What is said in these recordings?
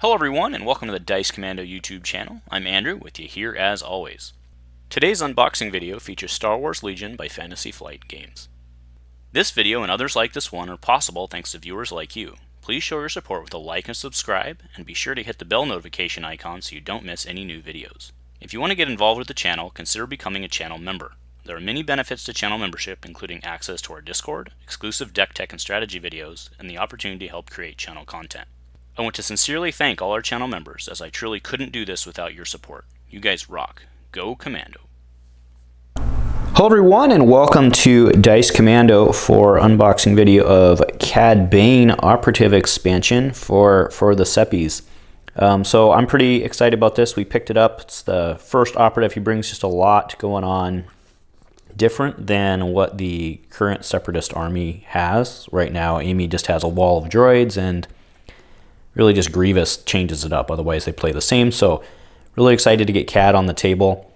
Hello everyone and welcome to the Dice Commando YouTube channel. I'm Andrew with you here as always. Today's unboxing video features Star Wars Legion by Fantasy Flight Games. This video and others like this one are possible thanks to viewers like you. Please show your support with a like and subscribe, and be sure to hit the bell notification icon so you don't miss any new videos. If you want to get involved with the channel, consider becoming a channel member. There are many benefits to channel membership, including access to our Discord, exclusive deck tech and strategy videos, and the opportunity to help create channel content. I want to sincerely thank all our channel members, as I truly couldn't do this without your support. You guys rock. Go Commando. Hello everyone and welcome to Dice Commando for unboxing video of Cad Bane Operative expansion for the Seppies. So I'm pretty excited about this. We picked it up. It's the first Operative. He brings just a lot going on, different than what the current separatist army has. Right now Amy just has a wall of droids, and really just Grievous changes it up, otherwise they play the same. So really excited to get Cad on the table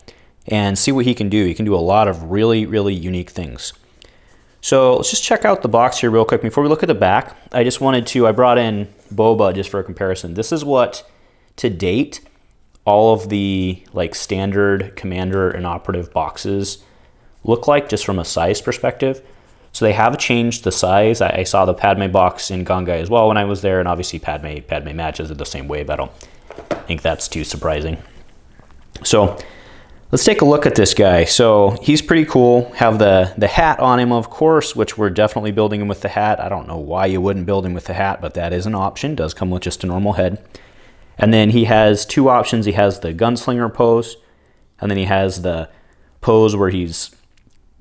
and see what he can do. He can do a lot of really unique things. So let's just check out the box here real quick. Before we look at the back, I brought in Boba just for a comparison. This is what, to date, all of the standard Commander and Operative boxes look like, just from a size perspective. So they have changed the size. I saw the Padme box in Gongai as well when I was there, and obviously Padme matches it the same way, but I don't think that's too surprising. So let's take a look at this guy. So he's pretty cool. Have the hat on him, of course, which we're definitely building him with the hat. I don't know why you wouldn't build him with the hat, but that is an option. Does come with just a normal head. And then he has two options. He has the gunslinger pose, and then he has the pose where he's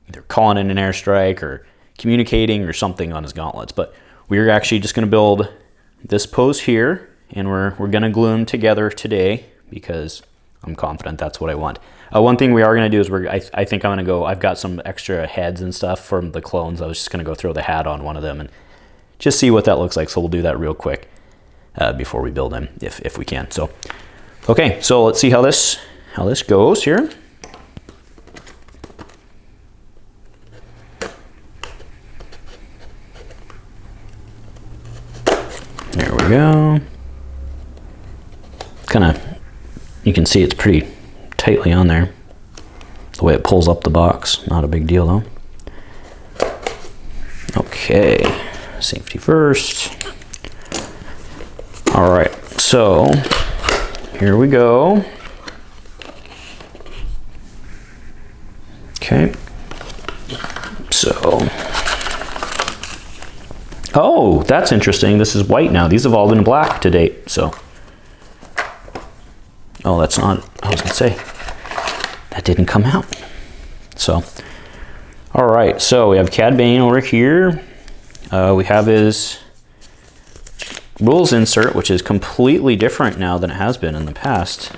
either calling in an airstrike or communicating or something on his gauntlets. But we're actually just going to build this pose here, and we're going to glue them together today because I'm confident that's what I want. One thing we are going to do is I think I'm going to go, I've got some extra heads and stuff from the clones. I was just going to go throw the hat on one of them and just see what that looks like. So we'll do that real quick before we build him, if we can. So okay, so let's see how this goes here. There we go. You can see it's pretty tightly on there. The way it pulls up the box, not a big deal though. Okay, safety first. All right, so here we go. Okay, so. Oh, that's interesting. This is white now. These have all been black to date, so. Oh, that's not, I was gonna say, that didn't come out. So, all right, so we have Cad Bane over here. We have his rules insert, which is completely different now than it has been in the past.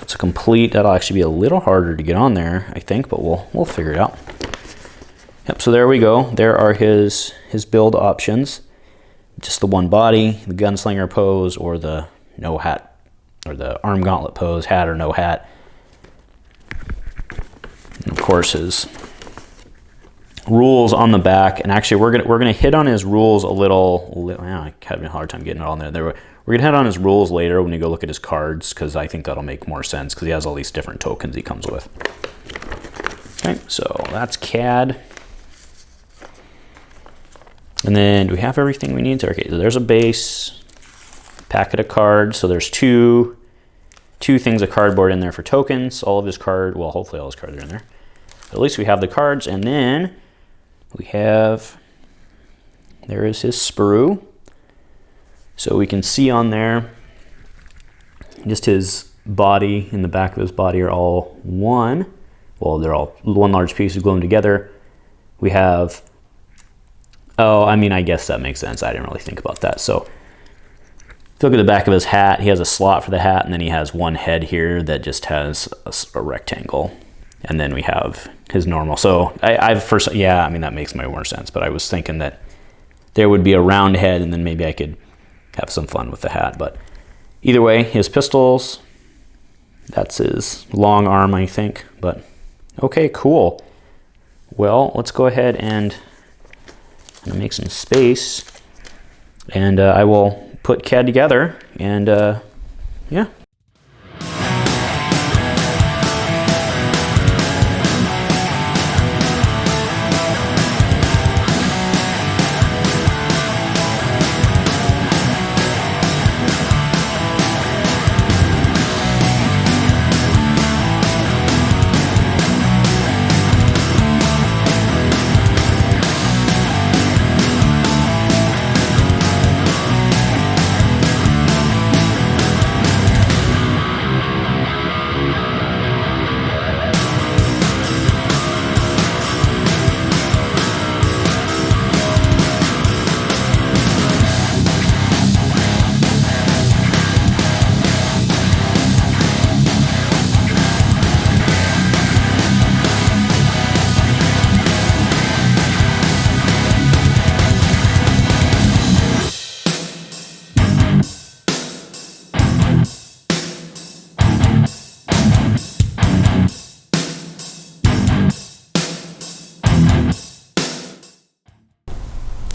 It's a complete, that'll actually be a little harder to get on there, I think, but we'll figure it out. Yep, so there we go. There are his build options. Just the one body, the gunslinger pose, or the no hat, or the arm gauntlet pose, hat or no hat. And of course his rules on the back. And actually we're gonna hit on his rules a little. I had a hard time getting it on there. We're gonna hit on his rules later when you go look at his cards, because I think that'll make more sense, because he has all these different tokens he comes with. Okay, so that's Cad. And then do we have everything we need? Okay, so there's a base, packet of cards. So there's two things of cardboard in there for tokens. All of his card, well, hopefully all his cards are in there. But at least we have the cards. And then we have, there is his sprue. So we can see on there, just his body and the back of his body are all one. Well, they're all one large piece of glued together. We have, oh, I mean, I guess that makes sense. I didn't really think about that. So if you look at the back of his hat, he has a slot for the hat, and then he has one head here that just has a rectangle. And then we have his normal. So yeah, I mean, that makes more sense. But I was thinking that there would be a round head, and then maybe I could have some fun with the hat. But either way, his pistols, that's his long arm, I think. But okay, cool. Well, let's go ahead and make some space, and I will put Cad together, and yeah.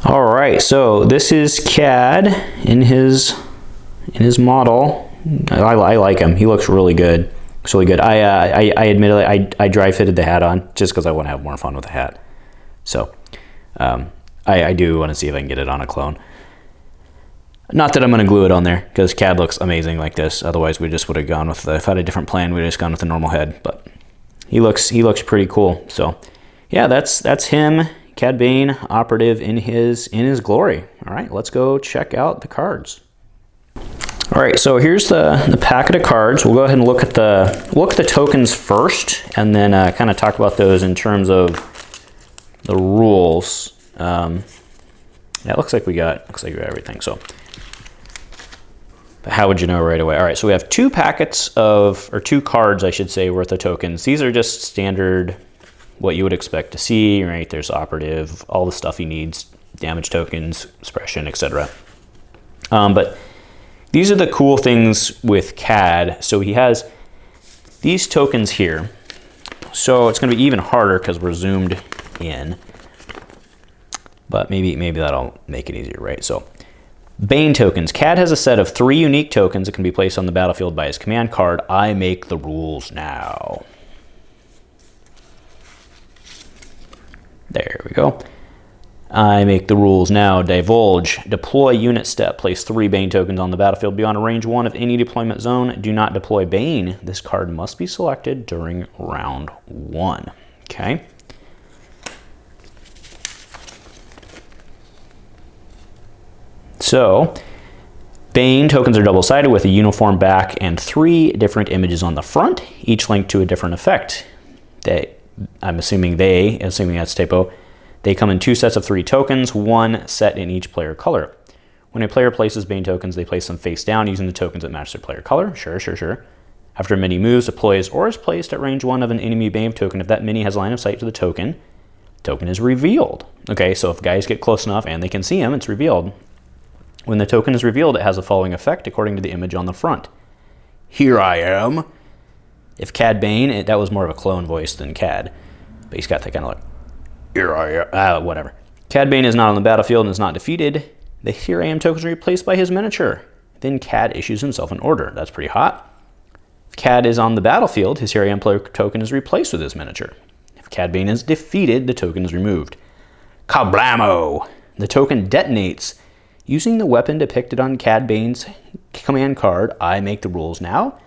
All right, so this is Cad in his model. I like him. He looks really good. Looks really good. I admittedly I dry fitted the hat on just because I want to have more fun with the hat. So I do want to see if I can get it on a clone. Not that I'm going to glue it on there because Cad looks amazing like this. Otherwise, we just would have gone with if I had a different plan, we'd have just gone with the normal head. But he looks pretty cool. So yeah, that's him. Cad Bane, Operative in his glory. All right, let's go check out the cards. All right, so here's the packet of cards. We'll go ahead and look at the tokens first, and then kind of talk about those in terms of the rules. Yeah, it looks like we got everything. So, but how would you know right away? All right, so we have two cards, I should say, worth of tokens. These are just standard, what you would expect to see, right? There's Operative, all the stuff he needs, damage tokens, suppression, etc. But these are the cool things with Cad. So he has these tokens here. So it's going to be even harder because we're zoomed in. But maybe that'll make it easier, right? So Bane tokens. Cad has a set of 3 unique tokens that can be placed on the battlefield by his command card. I make the rules now. There we go. I make the rules now. Divulge. Deploy unit step. Place 3 Bane tokens on the battlefield beyond range 1 of any deployment zone. Do not deploy Bane. This card must be selected during round 1. Okay. So, Bane tokens are double-sided with a uniform back and 3 different images on the front, each linked to a different effect. I'm assuming that's typo. They come in 2 sets of 3 tokens, 1 set in each player color. When a player places Bane tokens, they place them face down using the tokens that match their player color. Sure. After a mini moves, deploys, or is placed at range 1 of an enemy Bane token, if that mini has line of sight to the token is revealed. Okay, so if guys get close enough and they can see him, it's revealed. When the token is revealed, it has the following effect according to the image on the front. Here I am. If Cad Bane, that was more of a clone voice than Cad, but he's got that kind of like, here I am, whatever. Cad Bane is not on the battlefield and is not defeated. The Here I Am token is replaced by his miniature. Then Cad issues himself an order. That's pretty hot. If Cad is on the battlefield, his Here I Am player token is replaced with his miniature. If Cad Bane is defeated, the token is removed. Kablamo! The token detonates. Using the weapon depicted on Cad Bane's command card, I make the rules now.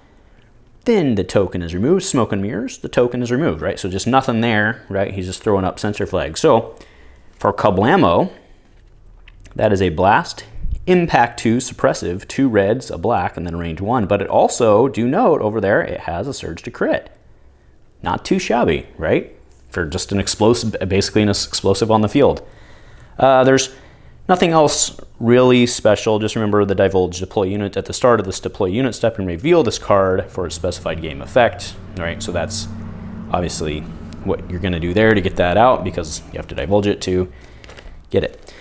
Then the token is removed. Smoke and mirrors, the token is removed, right? So just nothing there, right? He's just throwing up sensor flags. So for Kablamo, that is a blast, impact 2, suppressive, 2 reds, a black, and then range 1. But it also, do note over there, it has a surge to crit. Not too shabby, right? For just an explosive, basically an explosive on the field. There's nothing else really special. Just remember the divulge deploy unit at the start of this deploy unit step and reveal this card for its specified game effect. All right, so that's obviously what you're going to do there to get that out because you have to divulge it to get it.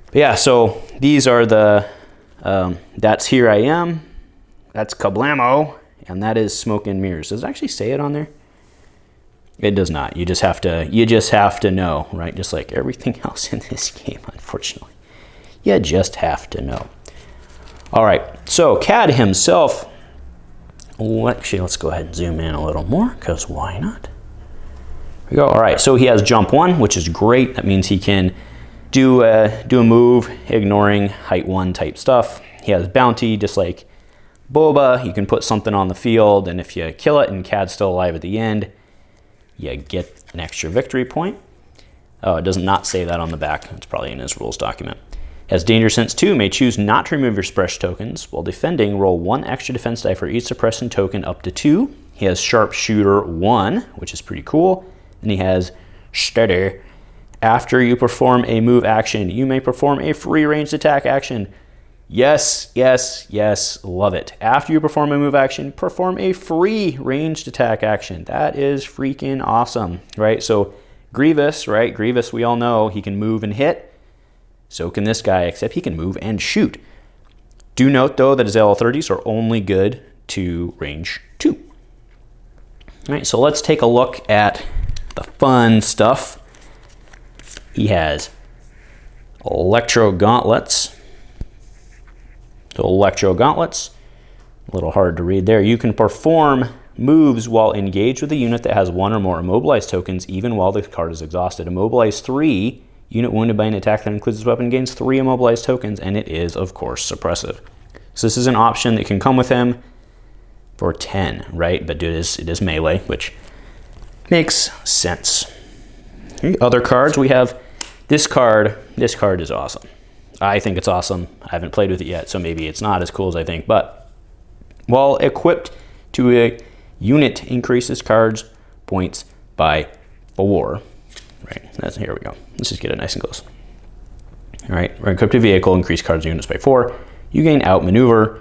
But yeah, so these are the, that's Here I Am, that's Kablamo, and that is Smoke and Mirrors. Does it actually say it on there? It does not. You just have to know, right? Just like everything else in this game, unfortunately. You just have to know. All right, so Cad himself, actually, let's go ahead and zoom in a little more, because why not? There we go. All right, so he has jump 1, which is great. That means he can do a move ignoring height 1 type stuff. He has bounty, just like Boba. You can put something on the field, and if you kill it and Cad's still alive at the end, you get an extra victory point. Oh, it does not say that on the back. It's probably in his rules document. Has Danger Sense 2, may choose not to remove your suppression tokens. While defending, roll 1 extra defense die for each suppression token up to 2. He has Sharpshooter 1, which is pretty cool. And he has Stutter. After you perform a move action, you may perform a free ranged attack action. Yes, yes, yes, love it. After you perform a move action, perform a free ranged attack action. That is freaking awesome, right? So Grievous, right? Grievous, we all know, he can move and hit. So can this guy, except he can move and shoot. Do note, though, that his LL30s are only good to range 2. All right, so let's take a look at the fun stuff. He has Electro Gauntlets. So Electro Gauntlets, a little hard to read there. You can perform moves while engaged with a unit that has 1 or more immobilized tokens, even while the card is exhausted. Immobilize 3. Unit wounded by an attack that includes this weapon gains 3 immobilized tokens, and it is, of course, suppressive. So this is an option that can come with him for 10, right? But it is melee, which makes sense. Other cards, we have this card. This card is awesome. I think it's awesome. I haven't played with it yet, so maybe it's not as cool as I think. But while equipped to a unit, increases cards points by 4. Right, here we go. Let's just get it nice and close. All right, equipped a vehicle, increase cards units by 4. You gain outmaneuver.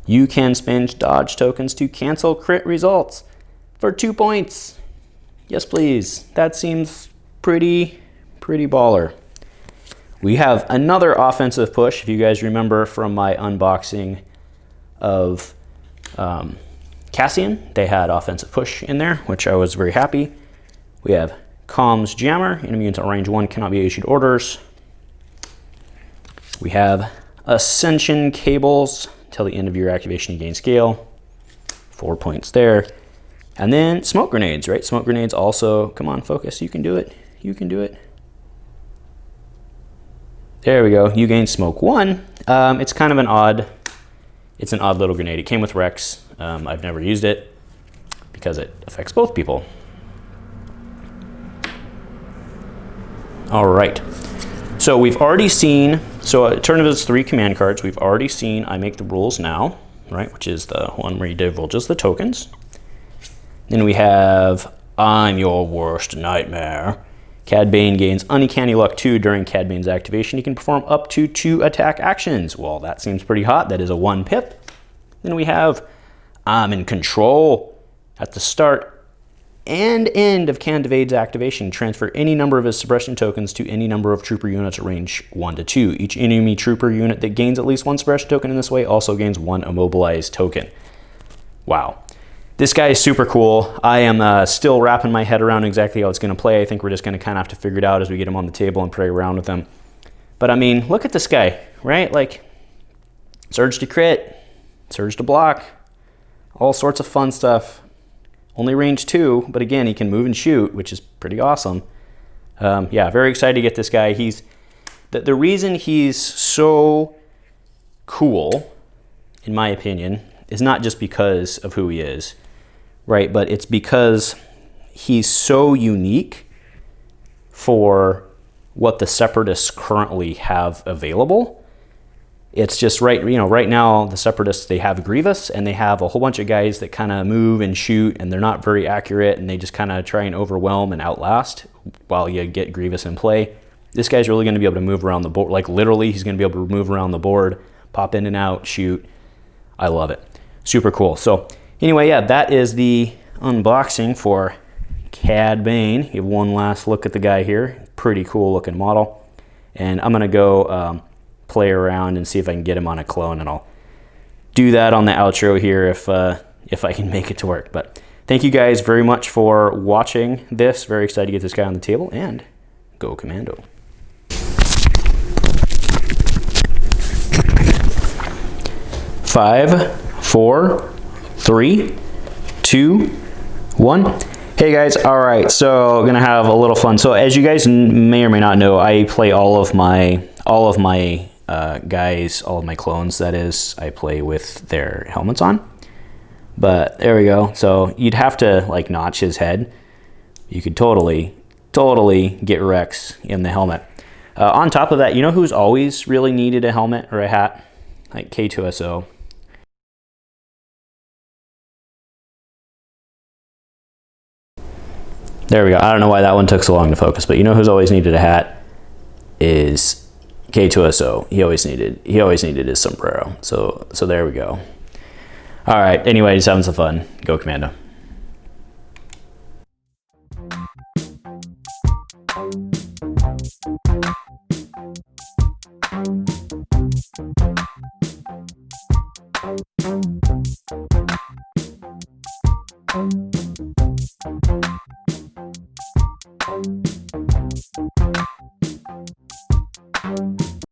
You can spend dodge tokens to cancel crit results for 2 points. Yes, please. That seems pretty baller. We have another offensive push. If you guys remember from my unboxing of Cassian, they had offensive push in there, which I was very happy. We have Comms Jammer, enemy unit at range 1 cannot be issued orders. We have Ascension Cables, till the end of your activation you gain scale, 4 points there. And then Smoke Grenades, right? Smoke Grenades also, come on, focus, you can do it, you can do it. There we go, you gain Smoke 1. It's kind of an odd little grenade. It came with Rex. I've never used it because it affects both people. All right, so we've already seen, so turn of his 3 command cards, we've already seen I make the rules now, right, which is the one where he divulges the tokens. Then we have I'm your worst nightmare. Cad Bane gains Uncanny Luck 2 during Cad Bane's activation. He can perform up to 2 attack actions. Well, that seems pretty hot. That is a 1 pip. Then we have I'm in control. At the start and end of Cad Bane's activation, transfer any number of his suppression tokens to any number of trooper units at range 1 to 2. Each enemy trooper unit that gains at least 1 suppression token in this way also gains 1 immobilized token. Wow. This guy is super cool. I am still wrapping my head around exactly how it's going to play. I think we're just going to kind of have to figure it out as we get him on the table and play around with him. But I mean, look at this guy, right? Like, surge to crit, surge to block, all sorts of fun stuff. Only range 2, but again, he can move and shoot, which is pretty awesome. Yeah, very excited to get this guy. The reason he's so cool, in my opinion, is not just because of who he is, right? But it's because he's so unique for what the separatists currently have available. It's just right now the separatists, they have Grievous and they have a whole bunch of guys that kind of move and shoot and they're not very accurate and they just kind of try and overwhelm and outlast while you get Grievous in play. This guy's really going to be able to move around the board. Like literally, he's going to be able to move around the board, pop in and out, shoot. I love it. Super cool. So anyway, yeah, that is the unboxing for Cad Bane. You have one last look at the guy here. Pretty cool looking model. And I'm going to go play around and see if I can get him on a clone, and I'll do that on the outro here if I can make it to work. But thank you guys very much for watching this. Very excited to get this guy on the table, and go Commando. 5, 4, 3, 2, 1. Hey guys, all right, so gonna have a little fun. So as you guys may or may not know, I play all of my guys, all of my clones, that is, I play with their helmets on. But there we go. So you'd have to like notch his head. You could totally get Rex in the helmet. On top of that, you know who's always really needed a helmet or a hat? Like K2SO. There we go. I don't know why that one took so long to focus, but you know who's always needed a hat is K2SO. He always needed his sombrero. So there we go. All right. Anyway, just having some fun. Go Commando.